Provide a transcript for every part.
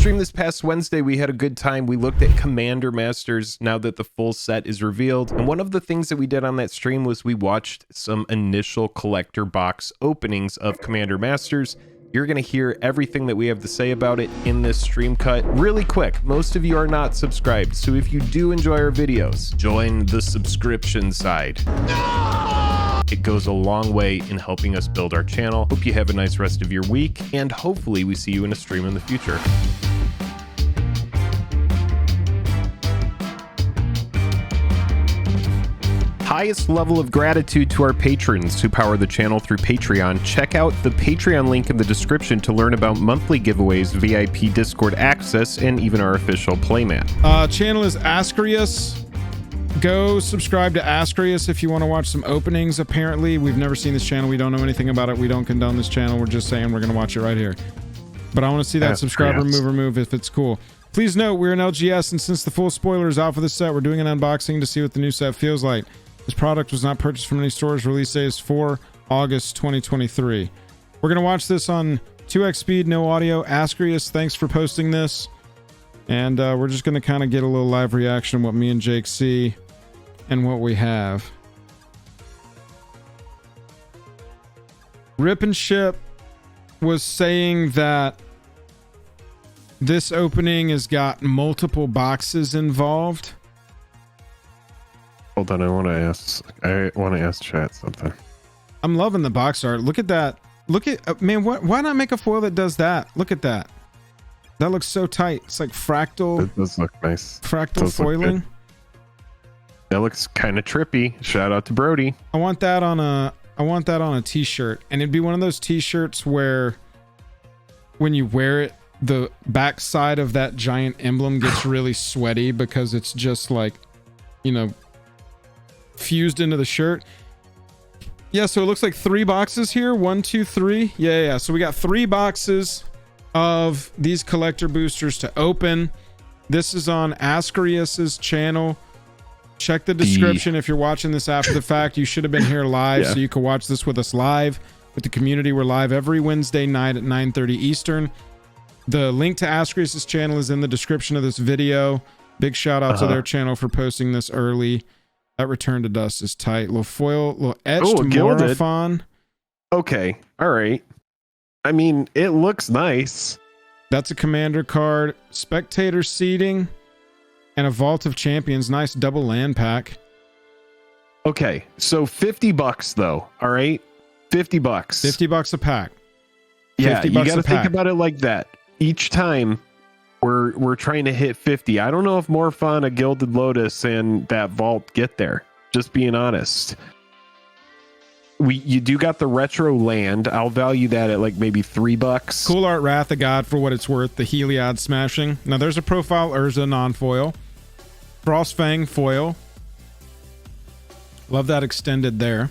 stream this past Wednesday, we had a good time. We looked at Commander Masters now that the full set is revealed. And one of the things that we did on that stream was we watched some initial collector box openings of Commander Masters. You're going to hear everything that we have to say about it in this stream cut really quick. Most of you are not subscribed, so if you do enjoy our videos, join the subscription side. It goes a long way in helping us build our channel. Hope you have a nice rest of your week, and hopefully we see you in a stream in the future. Highest level of gratitude to our patrons who power the channel through Patreon. Check out the Patreon link in the description to learn about monthly giveaways, VIP Discord access, and even our official playmat. Channel is Ascarius. Go subscribe to Ascarius if you want to watch some openings. Apparently, we've never seen this channel. We don't know anything about it. We don't condone this channel. We're just saying we're going to watch it right here. But I want to see that subscriber remove if it's cool. Please note, we're an LGS, and since the full spoiler is out for this set, we're doing an unboxing to see what the new set feels like. This product was not purchased from any stores. Release date is 4 August 2023. We're going to watch this on 2x speed, no audio. Ascarius, thanks for posting this. And we're just going to kind of get a little live reaction of what me and Jake see and what we have. Rip and Ship was saying that this opening has got multiple boxes involved. Hold on, I want to ask chat something. I'm loving the box art. Look at that. Look at man, why not make a foil that does that? Look at that. That looks so tight. It's like fractal. It does look nice. Fractal foiling. That looks kind of trippy. Shout out to Brody. I want that on a t-shirt, and it'd be one of those t-shirts where when you wear it, the back side of that giant emblem gets really sweaty because it's just like, you know, fused into the shirt. Yeah, so it looks like 3 boxes here. 1, 2, 3. Yeah. So we got 3 boxes of these collector boosters to open. This is on Ascarius's channel. Check the description if you're watching this after the fact. You should have been here live, so you can watch this with us live with the community. We're live every Wednesday night at 9:30 Eastern. The link to Ascarius's channel is in the description of this video. Big shout out to their channel for posting this early. That Return to Dust is tight. Little foil, little etched Moraphon. Okay, all right. I mean, it looks nice. That's a commander card. Spectator seating. And a Vault of Champions. Nice double land pack. Okay, so $50 though. All right, $50. $50 a pack. Yeah, you got to think about it like that. Each time we're trying to hit 50. I don't know if Moraphon, a Gilded Lotus, and that Vault get there. Just being honest. You do got the retro land. I'll value that at like maybe $3. Cool art Wrath of God for what it's worth. The Heliod smashing. Now there's a profile Urza non-foil. Frostfang foil. Love that extended there.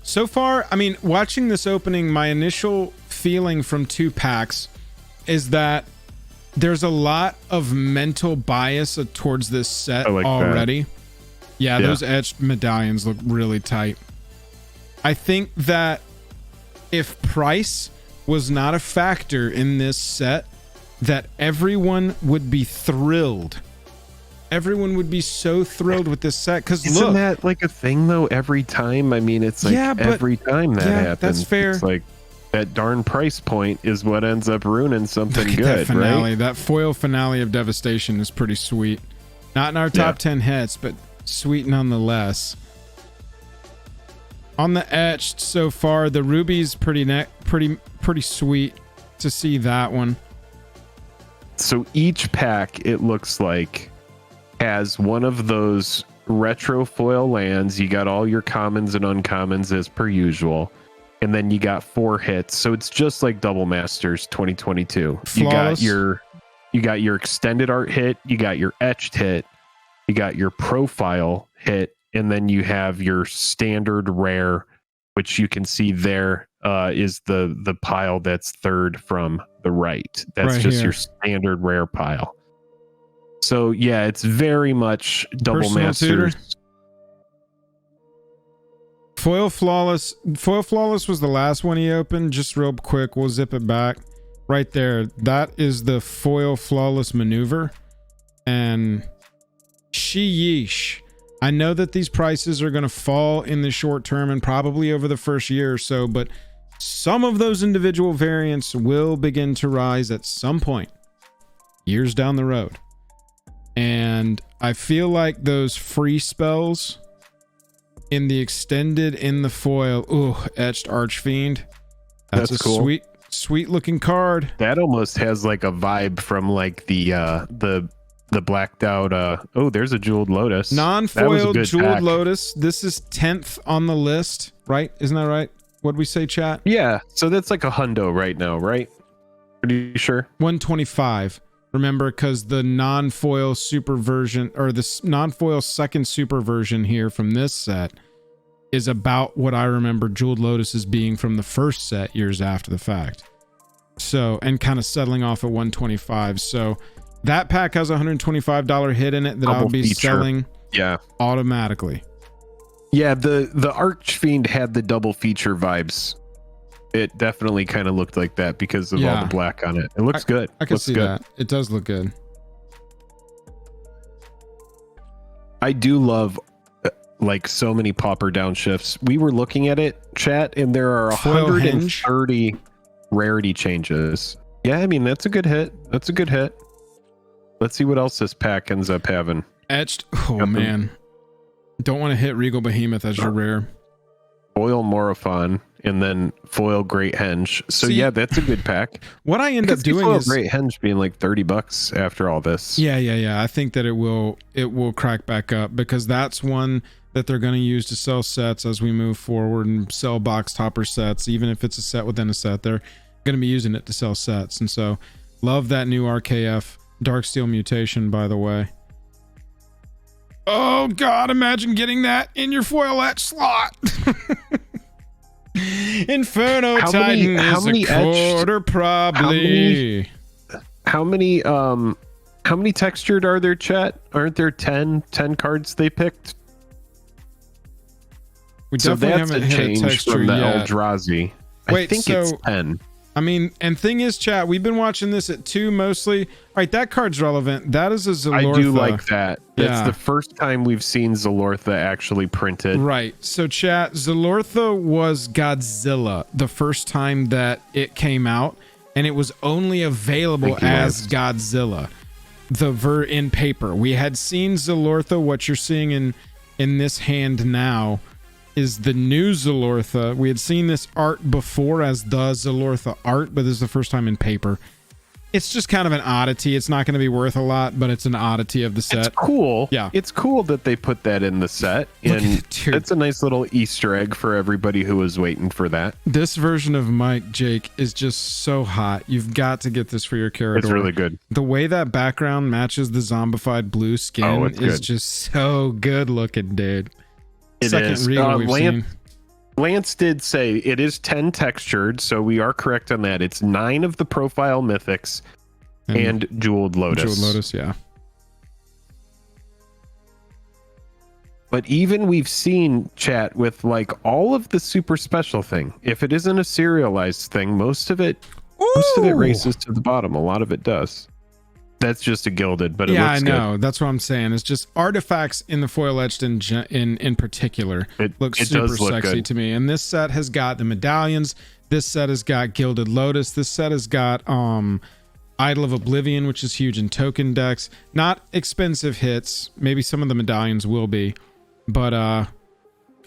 So far, I mean, watching this opening, my initial feeling from 2 packs is that there's a lot of mental bias towards this set already. Yeah, those etched medallions look really tight. I think that if price was not a factor in this set, that everyone would be thrilled. Everyone would be so thrilled with this set because isn't that like a thing though? Every time, I mean, it's like every time that happens, that's fair. It's like that darn price point is what ends up ruining something good. That finale, right? That foil finale of Devastation is pretty sweet. Not in our top 10 hits, but sweet nonetheless. On the etched so far, the ruby's pretty sweet to see that one. So each pack, it looks like, has one of those retro foil lands. You got all your commons and uncommons as per usual, and then you got 4 hits. So it's just like Double Masters 2022. Flawless. You got your extended art hit, you got your etched hit, you got your profile hit, and then you have your standard rare, which you can see there is the pile that's third from the right. That's right, just here. Your standard rare pile. So yeah, it's very much Double Personal Masters. Tutor. Foil Flawless was the last one he opened. Just real quick, we'll zip it back. right there. That is the foil flawless maneuver. And sheesh. I know that these prices are going to fall in the short term and probably over the first year or so, but some of those individual variants will begin to rise at some point, years down the road. And I feel like those free spells in the extended, in the foil, etched Archfiend. That's a cool, sweet looking card. That almost has like a vibe from like the blacked out. There's a Jeweled Lotus. Non-foil Jeweled Lotus. This is 10th on the list, right? Isn't that right? What'd we say, chat? Yeah. So that's like a hundo right now, right? Pretty sure. 125. Remember, because the non-foil super version, or the non-foil second super version here from this set is about what I remember Jeweled Lotus as being from the first set years after the fact. So, and kind of settling off at 125. So that pack has a $125 hit in it that I'll be selling automatically. Yeah, the Archfiend had the double feature vibes. It definitely kind of looked like that because of all the black on it. It looks good. I can see that. It does look good. I do love like so many popper downshifts. We were looking at it, chat, and there are 130 rarity changes. Yeah, I mean, that's a good hit. That's a good hit. Let's see what else this pack ends up having. Etched. Oh, man. Don't want to hit Regal Behemoth as your rare. Foil Morophon, and then foil Great Henge. So yeah, that's a good pack. What I end up doing is Great Henge being like $30 after all this. Yeah. I think that it will crack back up because that's one that they're going to use to sell sets as we move forward and sell box topper sets. Even if it's a set within a set, they're going to be using it to sell sets. And so love that new RKF Darksteel mutation, by the way. Oh God, imagine getting that in your foil etch slot. Inferno Titan is a quarter, probably. How many textured are there, chat? Aren't there 10 cards they picked? We definitely haven't hit a texture from the yet. Eldrazi. Wait, I think it's 10. I mean, and thing is, chat, we've been watching this at 2 mostly. All right, that card's relevant. That is a Zalortha. I do like that. That's the first time we've seen Zalortha actually printed. Right. So, chat, Zalortha was Godzilla the first time that it came out, and it was only available as Godzilla. In paper. We had seen Zalortha. What you're seeing in this hand now is the new Zalortha. We had seen this art before as the Zalortha art, but this is the first time in paper. It's just kind of an oddity. It's not going to be worth a lot, but it's an oddity of the set. It's cool. Yeah. It's cool that they put that in the set. And it's a nice little Easter egg for everybody who was waiting for that. This version of Mike Jake is just so hot. You've got to get this for your character. It's really good. The way that background matches the zombified blue skin is just so good looking, dude. It is. Lance did say it is 10 textured, so we are correct on that. It's 9 of the profile mythics and Jeweled Lotus. Jeweled Lotus, yeah. But even we've seen, chat, with like all of the super special thing. If it isn't a serialized thing, most of it races to the bottom. A lot of it does. That's just a gilded, but it looks good. Yeah, I know. That's what I'm saying. It's just artifacts in the foil etched in particular. It looks super sexy to me. And this set has got the medallions. This set has got Gilded Lotus. This set has got Idol of Oblivion, which is huge in token decks. Not expensive hits. Maybe some of the medallions will be. But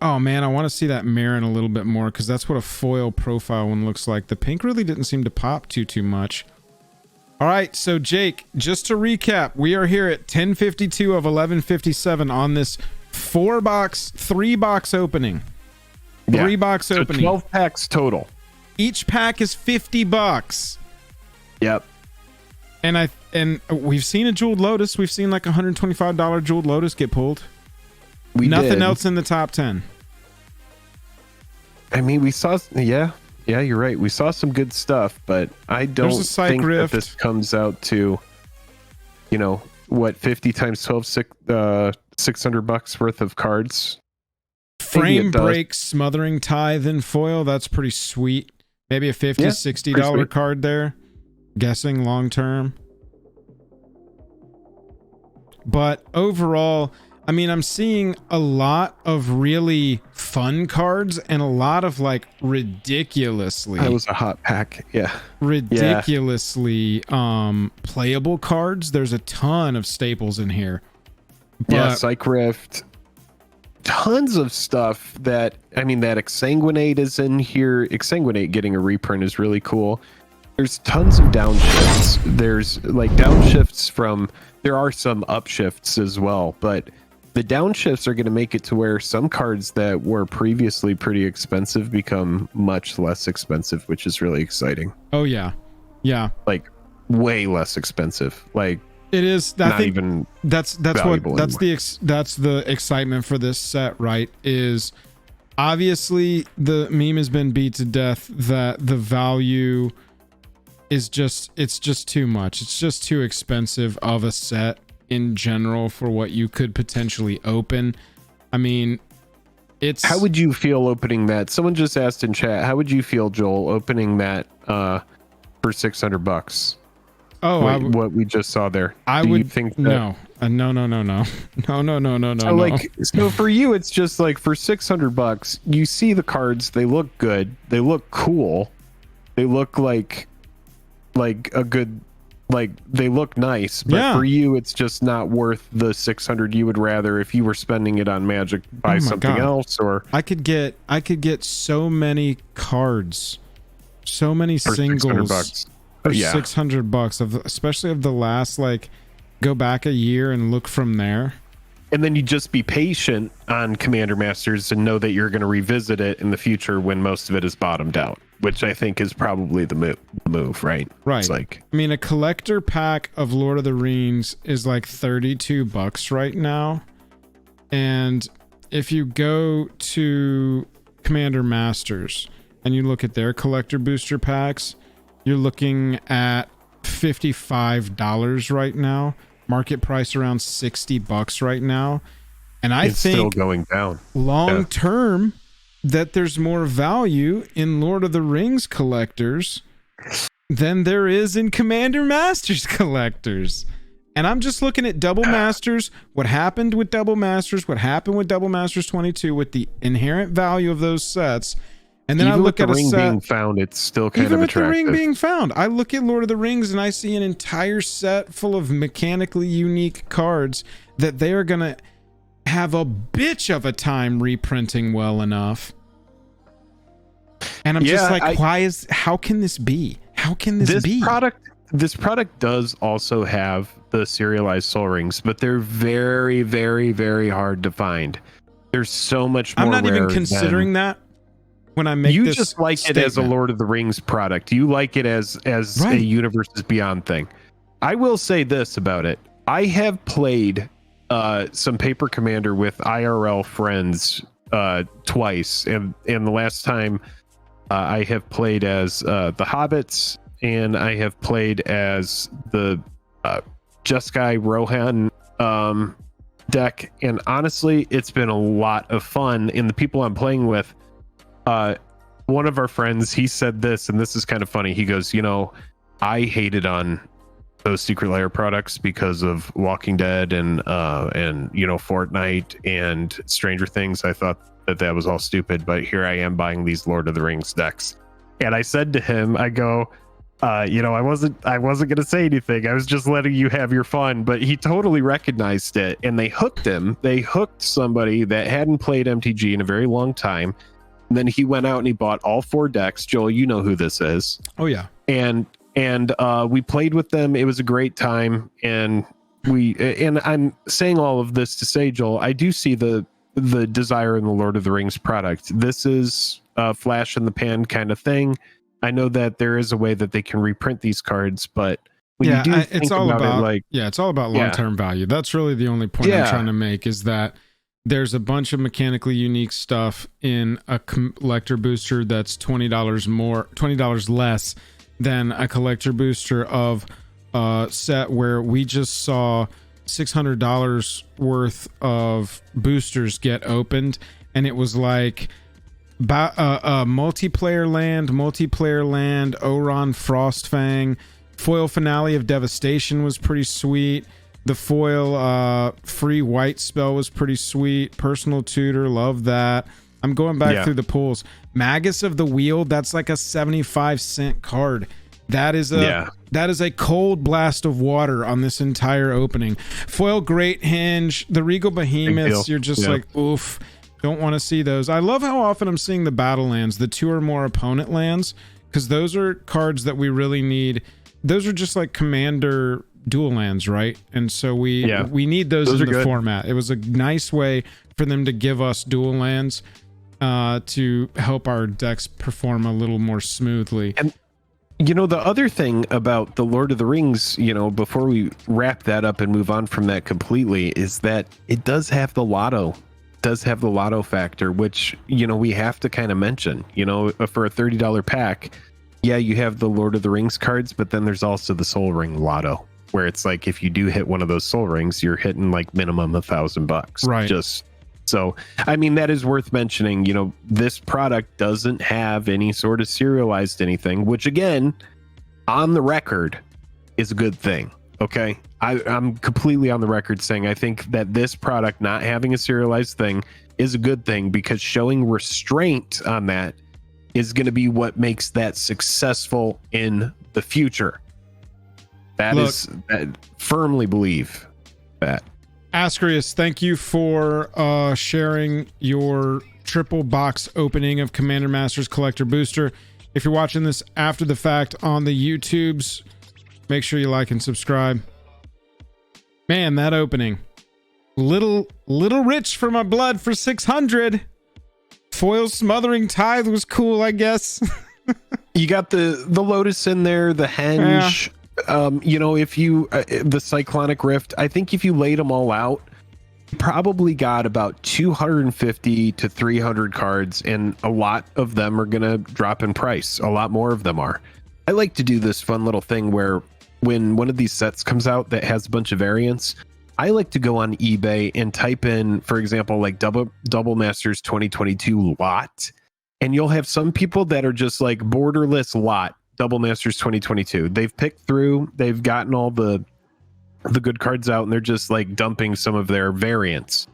oh man, I want to see that Marin a little bit more because that's what a foil profile one looks like. The pink really didn't seem to pop too much. All right, so Jake, just to recap, we are here at 1052 of 1157 on this 3-box opening. 3-box opening. 12 packs total. Each pack is $50. Yep. And we've seen a Jeweled Lotus. We've seen like a $125 Jeweled Lotus get pulled. Nothing else in the top 10. I mean, we saw, yeah, you're right. We saw some good stuff, but I don't think that this comes out to, you know, what, 50 times 12, $600 worth of cards. Frame break, smothering tithe in foil. That's pretty sweet. Maybe a $50, $60 card there. guessing long term. But overall, I mean, I'm seeing a lot of really fun cards and a lot of like ridiculously. That was a hot pack. Yeah. Ridiculously playable cards. There's a ton of staples in here. Yeah, Psych Rift. Tons of stuff that, I mean, that Exsanguinate is in here. Exsanguinate getting a reprint is really cool. There's tons of downshifts. There's like downshifts from, there are some upshifts as well, but the downshifts are going to make it to where some cards that were previously pretty expensive become much less expensive, which is really exciting. Oh yeah. Yeah. Like way less expensive. Like it is. I think even that's the excitement for this set, right? Is obviously the meme has been beat to death that the value is just, it's just too much. It's just too expensive of a set in general for what you could potentially open. I mean, it's, how would you feel opening that? Someone just asked in chat, how would you feel, Joel, opening that for $600? Oh, what we just saw there. Do you would think that, no. So like, so for you, it's just like for $600, you see the cards, they look good, they look cool, they look like a good, like they look nice, but for you, it's just not worth the 600. You would rather, if you were spending it on Magic, buy something else, or I could get so many cards, so many for singles $600. for Yeah. $600 of, especially of the last, like, go back a year and look from there. And then you just be patient on Commander Masters and know that you're going to revisit it in the future when most of it is bottomed out, which I think is probably the move, right? Right. It's like, I mean, a collector pack of Lord of the Rings is like $32 right now. And if you go to Commander Masters and you look at their collector booster packs, you're looking at $55 right now. Market price around $60 right now. And I it's think still going down long term that there's more value in Lord of the Rings collectors than there is in Commander Masters collectors. And I'm just looking at Double Masters, what happened with Double Masters, what happened with Double Masters 22 with the inherent value of those sets. And then even I look with at the a ring set being found, it's still kind even of with attractive. the ring being found. I look at Lord of the Rings and I see an entire set full of mechanically unique cards that they are gonna have a bitch of a time reprinting well enough. And I'm just like, how can this be? How can this be? This product does also have the serialized soul rings, but they're very, very, very hard to find. There's so much more. I'm not even considering that when I make you this just like statement. it as a Lord of the Rings product. You like it as right. a Universes Beyond thing. I will say this about it. I have played some Paper Commander with IRL friends twice, and the last time I have played as the Hobbits, and I have played as the Jeskai Rohan deck, and honestly, it's been a lot of fun. And the people I'm playing with, one of our friends, he said this, and this is kind of funny. He goes, I hated on those Secret Lair products because of Walking Dead and Fortnite and Stranger Things. I thought that was all stupid, but here I am buying these Lord of the Rings decks. And I said to him, I go, I wasn't going to say anything. I was just letting you have your fun. But he totally recognized it, and they hooked him. They hooked somebody that hadn't played MTG in a very long time. And then he went out and he bought all 4 decks. Joel, you know who this is. Oh yeah. And we played with them. It was a great time. And I'm saying all of this to say, Joel, I do see the desire in the Lord of the Rings product. This is a flash in the pan kind of thing. I know that there is a way that they can reprint these cards, but when you do think it's all about it's all about long-term value. That's really the only point I'm trying to make, is that there's a bunch of mechanically unique stuff in a collector booster that's $20 less than a collector booster of a set where we just saw $600 worth of boosters get opened, and it was like multiplayer land, Oron Frostfang, foil finale of Devastation was pretty sweet. The foil free white spell was pretty sweet. Personal tutor, love that. I'm going back through the pulls. Magus of the Wheel, that's like a 75-cent card. That is a cold blast of water on this entire opening. Foil Great Hinge, the Regal Behemoths, you're just like, oof, don't want to see those. I love how often I'm seeing the battle lands, the 2 or more opponent lands, because those are cards that we really need. Those are just like commander dual lands, right? And so we need those in the format. It was a nice way for them to give us dual lands to help our decks perform a little more smoothly. And you know, the other thing about the Lord of the Rings, you know, before we wrap that up and move on from that completely, is that it does have the lotto factor, which, you know, we have to kind of mention. You know, for a $30 pack, yeah, you have the Lord of the Rings cards, but then there's also the Soul Ring lotto, where it's like if you do hit one of those Soul Rings, you're hitting like minimum $1,000, right? Just so, I mean, that is worth mentioning. You know, this product doesn't have any sort of serialized anything, which again, on the record, is a good thing. Okay, I'm completely on the record saying I think that this product not having a serialized thing is a good thing, because showing restraint on that is going to be what makes that successful in the future. I firmly believe that. Ascarius, thank you for sharing your triple box opening of Commander Masters Collector Booster. If you're watching this after the fact on the YouTubes, make sure you like and subscribe. Man, that opening. Little rich for my blood for 600. Foil Smothering Tithe was cool, I guess. You got the Lotus in there, the Henge. You know, if you the Cyclonic Rift, I think if you laid them all out, you probably got about 250 to 300 cards, and a lot of them are gonna drop in price. A lot more of them are. I like to do this fun little thing where when one of these sets comes out that has a bunch of variants, I like to go on eBay and type in, for example, like Double Masters 2022 lot, and you'll have some people that are just like borderless lot Double Masters 2022. They've picked through, they've gotten all the good cards out, and they're just like dumping some of their variants.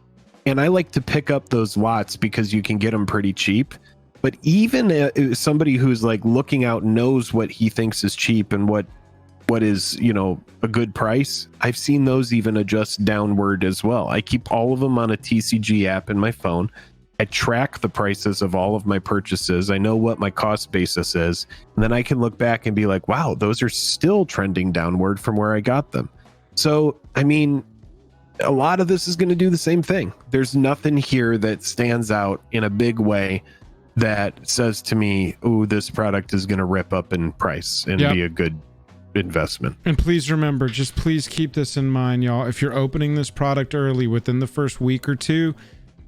And I like to pick up those lots because you can get them pretty cheap. But even somebody who's like looking out knows what he thinks is cheap and what is, you know, a good price. I've seen those even adjust downward as well. I keep all of them on a TCG app in my phone. I track the prices of all of my purchases. I know what my cost basis is. And then I can look back and be like, wow, those are still trending downward from where I got them. So, I mean, a lot of this is going to do the same thing. There's nothing here that stands out in a big way that says to me, oh, this product is going to rip up in price and be a good investment. And please remember, just please keep this in mind, y'all. If you're opening this product early within the first week or two,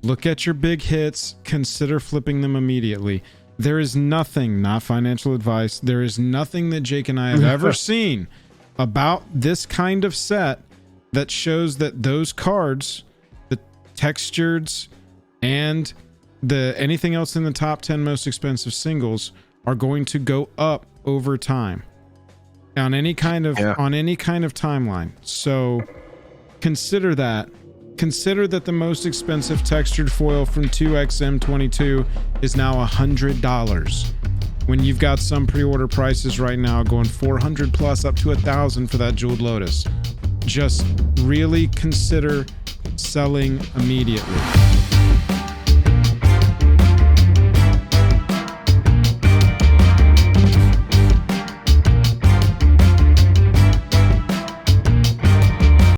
look at your big hits, consider flipping them immediately. There is nothing, not financial advice, there is nothing that Jake and I have ever seen about this kind of set that shows that those cards, the textureds, and anything else in the top 10 most expensive singles are going to go up over time on any kind of timeline. So consider that. Consider that the most expensive textured foil from 2XM22 is now $100. When you've got some pre-order prices right now going 400 plus up to 1,000 for that Jeweled Lotus. Just really consider selling immediately.